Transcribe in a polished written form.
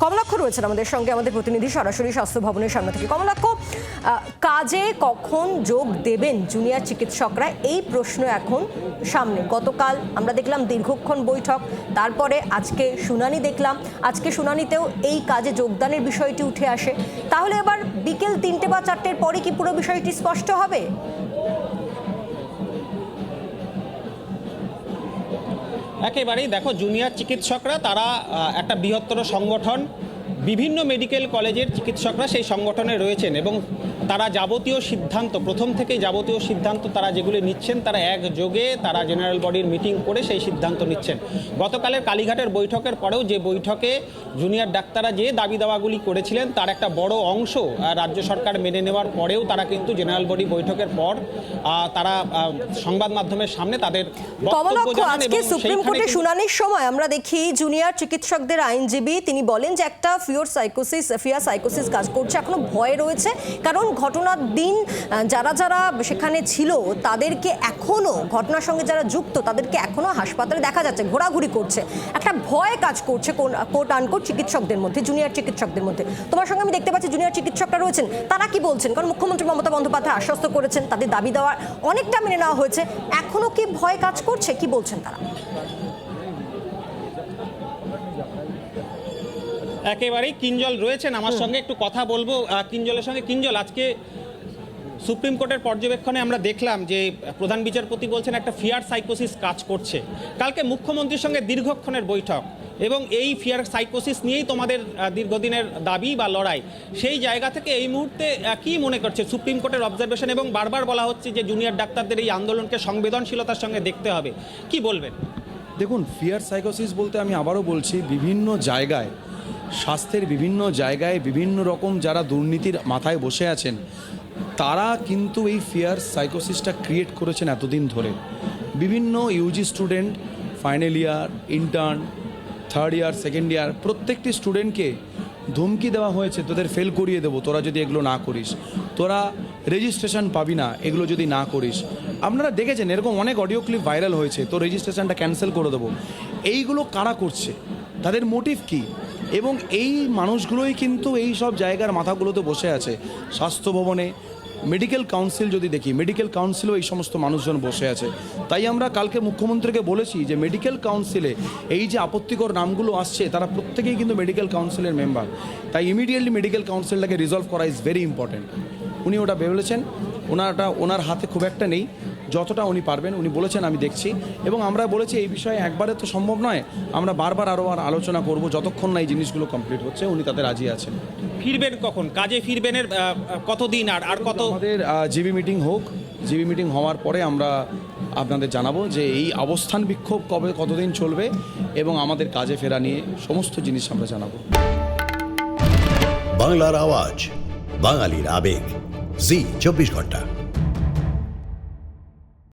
কমলাক্ষ রয়েছেন আমাদের সঙ্গে, আমাদের প্রতিনিধি সরাসরি স্বাস্থ্য ভবনের সামনে থেকে। কমলাক্ষ, কাজে কখন যোগ দেবেন জুনিয়র চিকিৎসকরা, এই প্রশ্ন এখন সামনে। গতকাল আমরা দেখলাম দীর্ঘক্ষণ বৈঠক, তারপরে আজকে শুনানি দেখলাম, আজকে শুনানিতেও এই কাজে যোগদানের বিষয়টি উঠে আসে। তাহলে এবার বিকেল 3টে বা 4টের পরে কি পুরো বিষয়টি স্পষ্ট হবে? একেবারেই দেখো, জুনিয়র চিকিৎসকরা তারা একটা বৃহত্তর সংগঠন, বিভিন্ন মেডিকেল কলেজের চিকিৎসকরা সেই সংগঠনে রয়েছেন এবং তারা যাবতীয় সিদ্ধান্ত, প্রথম থেকে যাবতীয় সিদ্ধান্ত তারা যেগুলি নিচ্ছেন, তারা একযোগে তারা জেনারেল বডির মিটিং করে সেই সিদ্ধান্ত নিচ্ছেন। গতকালের কালীঘাটের বৈঠকের পরেও যে বৈঠকে জুনিয়র ডাক্তাররা যে দাবি দাওয়াগুলি করেছিলেন তার একটা বড় অংশ রাজ্য সরকার মেনে নেওয়ার পরেও তারা কিন্তু জেনারেল বডি বৈঠকের পর তারা সংবাদ মাধ্যমের সামনে তাদের বক্তব্য জানান। আজকে সুপ্রিম কোর্টে শুনানির সময় আমরা দেখি জুনিয়র চিকিৎসকদের আইনজীবী তিনি বলেন যে একটা ফিয়ার সাইকোসিস কাজ করছে, এখনো ভয় রয়েছে, কারণ ঘটনার দিন যারা যারা সেখানে ছিল তাদেরকে এখনো, ঘটনার সঙ্গে যারা যুক্ত তাদেরকে এখনো হাসপাতালে দেখা যাচ্ছে, ঘোরাঘুরি করছে, একটা ভয় কাজ করছে কোট আনকোট চিকিৎসকদের মধ্যে, জুনিয়র চিকিৎসকদের মধ্যে। তোমার সঙ্গে আমি দেখতে পাচ্ছি জুনিয়র চিকিৎসকরা রয়েছেন, তারা কি বলছেন? কারণ মুখ্যমন্ত্রী মমতা বন্দ্যোপাধ্যায় আশ্বস্ত করেছেন, তাদের দাবি দেওয়ার অনেকটা মেনে নেওয়া হয়েছে, এখনো কি ভয় কাজ করছে, কি বলছেন তারা? একেবারেই কিঞ্জল রয়েছেন আমার সঙ্গে, একটু কথা বলবো কিঞ্জলের সঙ্গে। কিঞ্জল, আজকে সুপ্রিম কোর্টের পর্যবেক্ষণে আমরা দেখলাম যে প্রধান বিচারপতি বলছেন একটা ফিয়ার সাইকোসিস কাজ করছে। কালকে মুখ্যমন্ত্রীর সঙ্গে দীর্ঘক্ষণের বৈঠক এবং এই ফিয়ার সাইকোসিস নিয়েই তোমাদের দীর্ঘদিনের দাবি বা লড়াই, সেই জায়গা থেকে এই মুহূর্তে কি মনে করছে সুপ্রিম কোর্টের অবজারভেশন? এবং বারবার বলা হচ্ছে যে জুনিয়র ডাক্তারদের এই আন্দোলনকে সংবেদনশীলতার সঙ্গে দেখতে হবে, কি বলবেন? দেখুন, ফিয়ার সাইকোসিস বলতে আমি আবারও বলছি, বিভিন্ন জায়গায়, স্বাস্থ্যের বিভিন্ন জায়গায় বিভিন্ন রকম যারা দুর্নীতির মাথায় বসে আছেন তারা কিন্তু এই ফিয়ার সাইকোসিসটা ক্রিয়েট করেছেন এতদিন ধরে। বিভিন্ন UG student, final year, intern, third year, second year, প্রত্যেকটি স্টুডেন্টকে ধমকি দেওয়া হয়েছে, তোদের ফেল করিয়ে দেবো তোরা যদি এগুলো না করিস, তোরা রেজিস্ট্রেশন পাবি না এগুলো যদি না করিস। আপনারা দেখেছেন এরকম অনেক অডিও ক্লিপ ভাইরাল হয়েছে, তো রেজিস্ট্রেশনটা ক্যান্সেল করে দেবো। এইগুলো কারা করছে, তাদের মোটিভ কী? এবং এই মানুষগুলোই কিন্তু এই সব জায়গার মাথাগুলোতে বসে আছে। স্বাস্থ্য ভবনে, মেডিকেল কাউন্সিল যদি দেখি, মেডিকেল কাউন্সিলেও এই সমস্ত মানুষজন বসে আছে। তাই আমরা কালকে মুখ্যমন্ত্রীকে বলেছি যে মেডিকেল কাউন্সিলে এই যে আপত্তিকর নামগুলো আসছে তারা প্রত্যেকেই কিন্তু মেডিকেল কাউন্সিলের মেম্বার, তাই ইমিডিয়েটলি মেডিকেল কাউন্সিলটাকে রিজলভ করা ইজ ভেরি ইম্পর্টেন্ট। উনি ওটা বলেছেন, ওনার হাতে খুব একটা নেই, যতটা উনি পারবেন উনি বলেছেন আমি দেখছি। এবং আমরা বলেছি এই বিষয়ে একবারে তো সম্ভব নয়, আমরা বারবার আরও আলোচনা করব যতক্ষণ না এই জিনিসগুলো কমপ্লিট হচ্ছে। উনি তাদের রাজি আছেন। ফিরবেন কখন, কাজে ফিরবেনের কতদিন আর কত? আমাদের জিবি মিটিং হোক, জিবি মিটিং হওয়ার পরে আমরা আপনাদের জানাবো যে এই অবস্থান বিক্ষোভ কতদিন চলবে এবং আমাদের কাজে ফেরা নিয়ে সমস্ত জিনিস আমরা জানাবো। বাংলার আওয়াজ, বাঙালির আবেগ, জি 24 ঘন্টা।